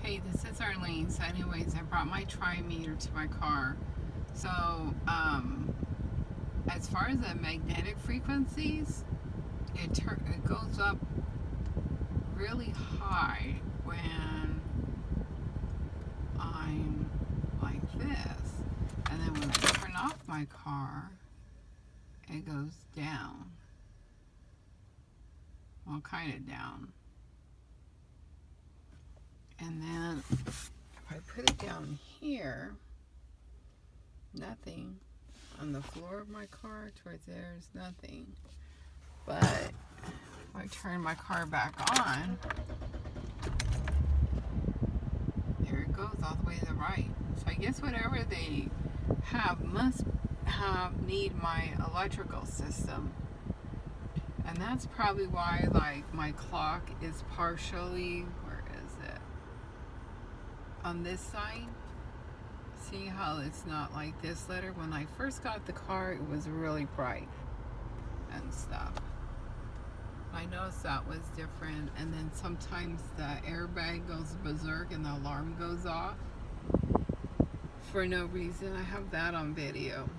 Hey, this is Arlene. So anyways, I brought my trimeter to my car. So, as far as the magnetic frequencies, it goes up really high when I'm like this. And then when I turn off my car, it goes down. Well, kind of down. And then if I put it down here, nothing. On the floor of my car towards there is nothing. But if I turn my car back on, there it goes all the way to the right. So I guess whatever they have must need my electrical system. And that's probably why, like, my clock is partially, where is it? On this side. See how it's not like this letter? When I first got the car, it was really bright and stuff. I noticed that was different. And then sometimes the airbag goes berserk and the alarm goes off for no reason. I have that on video.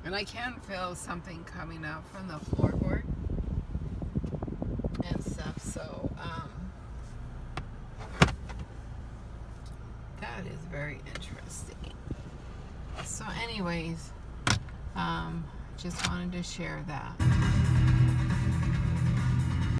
And I can feel something coming out from the floorboard and stuff. So, that is very interesting. So anyways, just wanted to share that.